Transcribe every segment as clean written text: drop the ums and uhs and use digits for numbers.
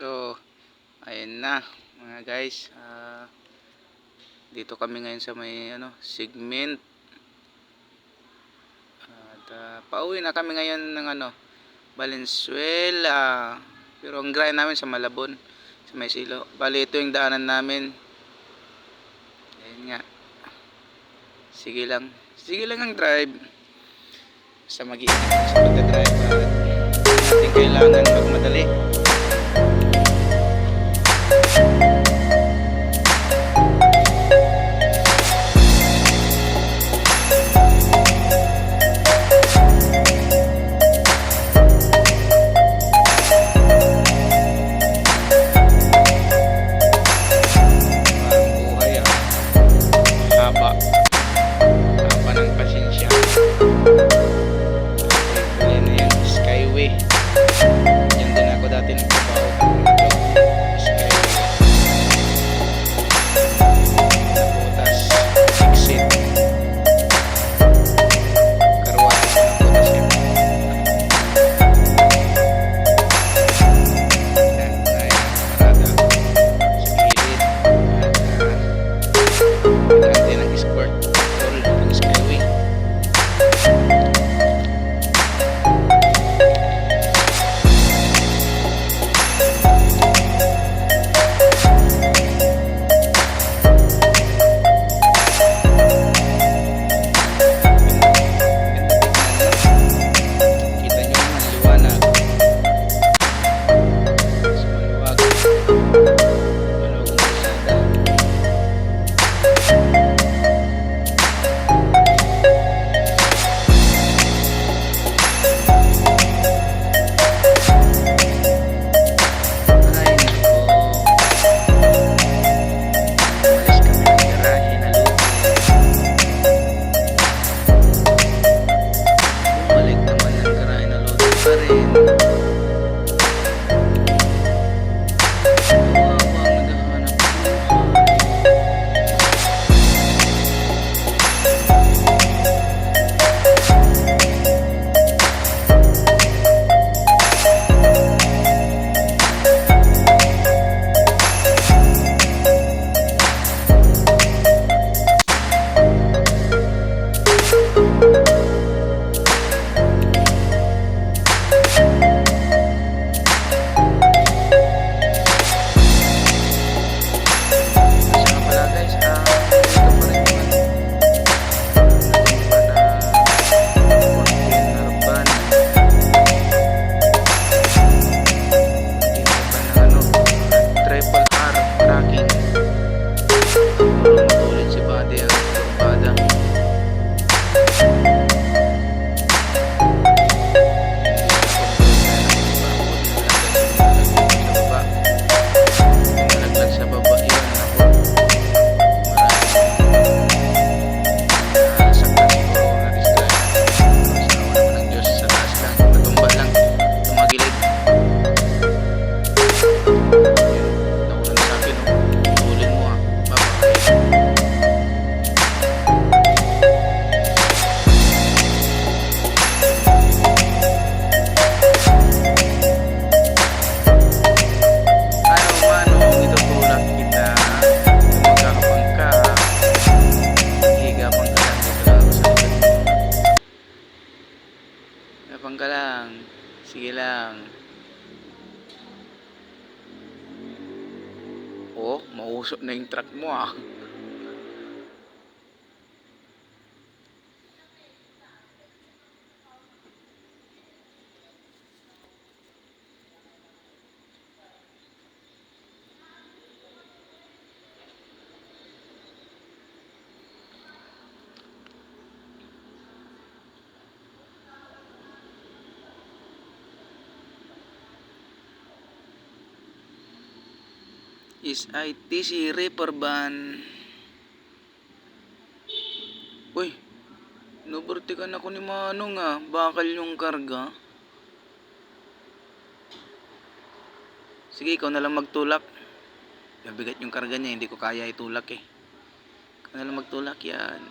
So, ayun na mga guys. Dito kami ngayon sa may segment. At pauwi na kami ngayon ng Valenzuela. Pero ang grind namin sa Malabon, sa may Silo. Bali ito yung daanan namin. Ayun nga. Sige lang. Sige lang ang drive. Basta mag-iingat sa pagdadrive. At natin kailangan magmadali. Tapang ka lang. Sige lang. Oh, mausok na yung truck mo ah. Is ITC reaper van. Uy, nabortikan ako ni Manong ah. Bakal yung karga. Sige, ikaw na lang magtulak. Mabigat yung karga niya, hindi ko kaya itulak eh. Ikaw na lang magtulak yan.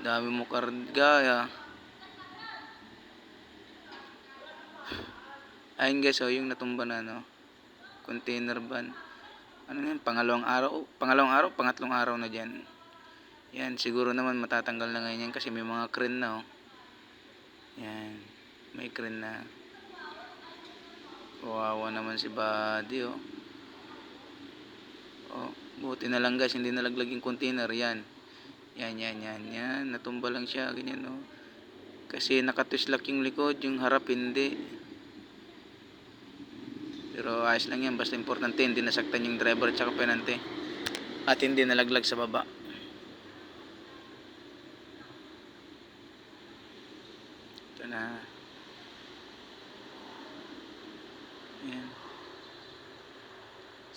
Dami mo karga ah. Ayun guys, yung natumba na container van. Ano na yan, pangalawang araw, pangatlong araw na dyan. Yan, siguro naman matatanggal na ngayon yan kasi may mga crane na Yan, may crane na. Kawawa naman si Buddy buti na lang guys, hindi nalaglag yung container. Yan, natumba lang siya, ganyan kasi nakatwislak yung likod, yung harap hindi. Pero ayos lang yan, basta importante hindi nasaktan yung driver at saka penante at hindi nalaglag sa baba. Ito na. Ayan.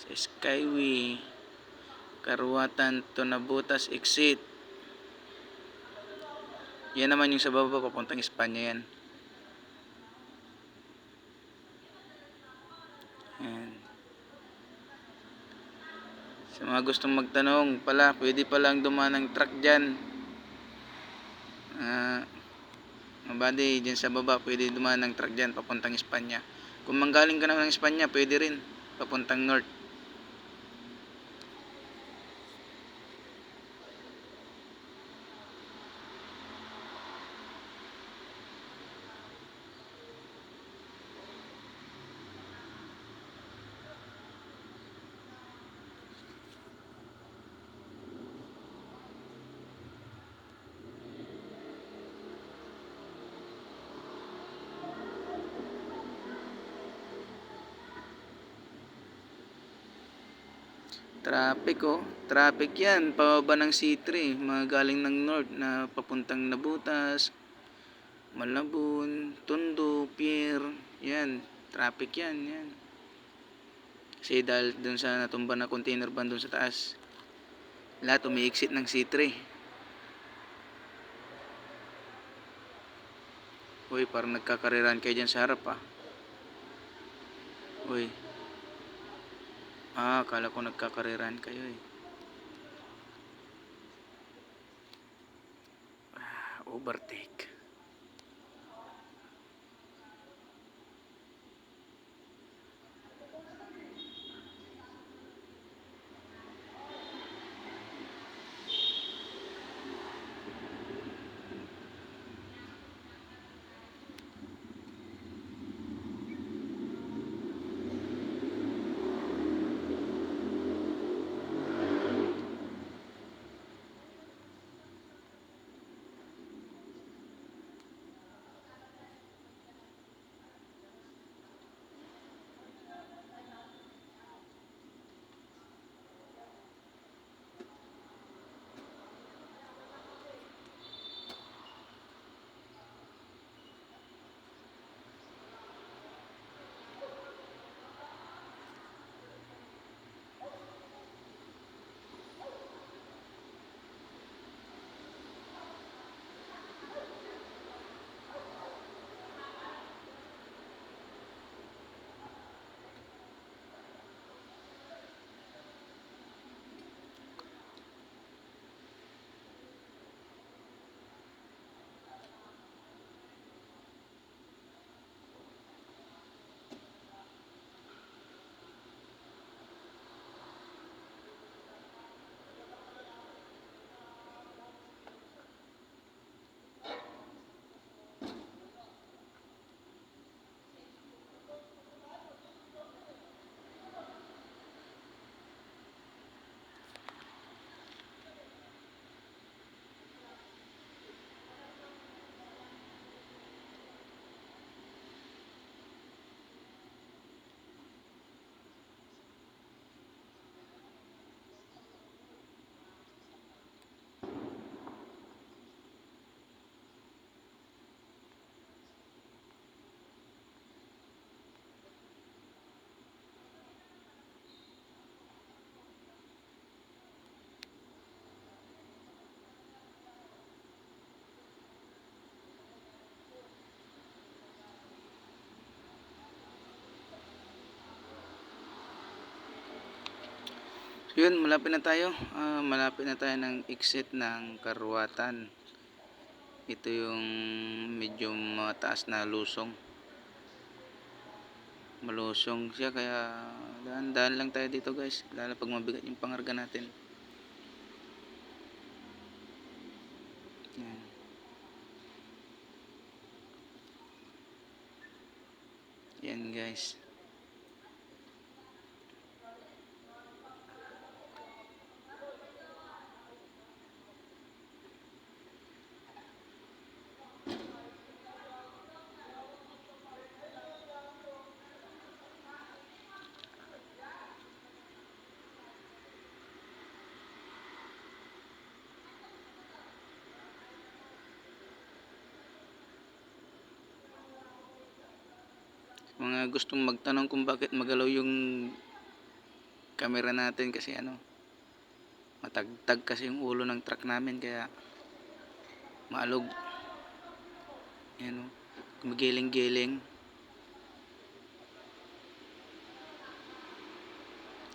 Sa Skyway Karuwatan to Nabutas exit. Yan naman yung sa baba papuntang Espanya yan. Ayan. Sa mga gustong magtanong pala, pwede palang dumaan ng truck dyan. Mabadi, dyan sa baba, pwede dumaan ng truck dyan papuntang Espanya. Kung manggaling ka naman ng Espanya, pwede rin papuntang north. Traffic yan, pababa ng C3, mga galing ng north na papuntang Nabutas, Malabon, Tondo, Pier, yan, traffic yan. Kasi dahil dun sa natumba na container van dun sa taas, lahat umi-exit ng C3. Uy, parang nagkakariran kayo dyan sa harap Uy. Akala ko nagkakariran kayo overtake. Yun, malapit na tayo. Malapit na tayo ng exit ng Karuwatan. Ito yung medyo mataas na lusong. malusong siya, kaya dahan-dahan lang tayo dito guys, lalo pag mabigat yung pangarga natin. Yan. Yan guys. Mga gustong magtanong kung bakit magalaw yung camera natin, kasi matagtag kasi yung ulo ng truck namin, kaya maalog. Yan o, gumigiling-giling.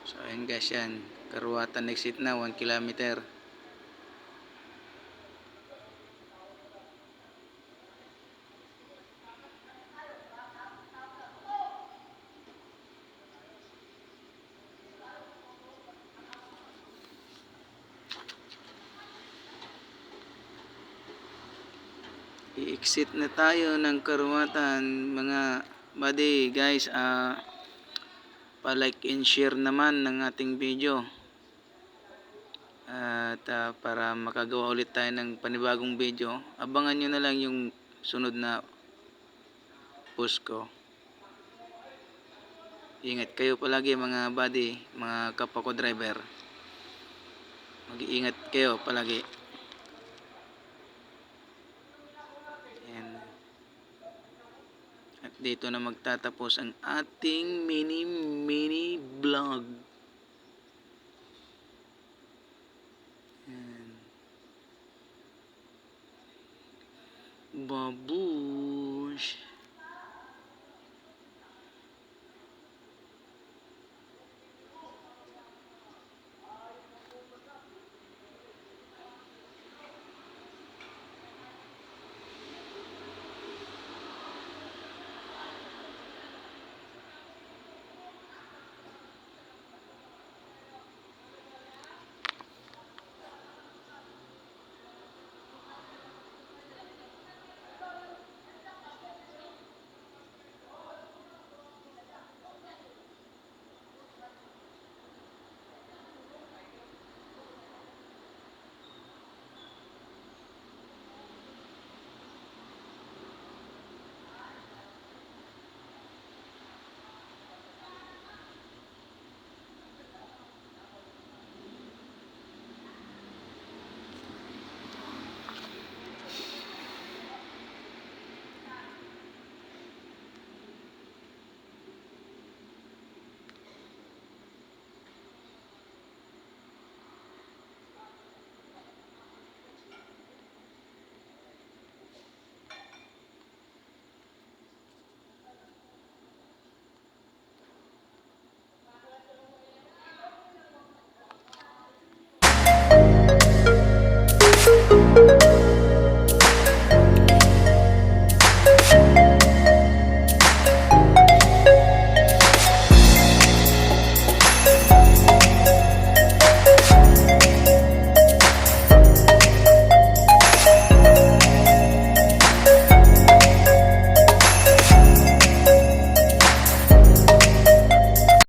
So ayun guys, yan Karuwatan exit na, 1 kilometer. I-exit na tayo ng Karuwatan mga buddy guys. Pa-like and share naman ng ating video, at para makagawa ulit tayo ng panibagong video. Abangan nyo na lang yung sunod na post ko. Ingat kayo palagi mga buddy, mga kapwa ko driver. Mag-iingat kayo palagi. Ayan. At dito na magtatapos ang ating mini vlog.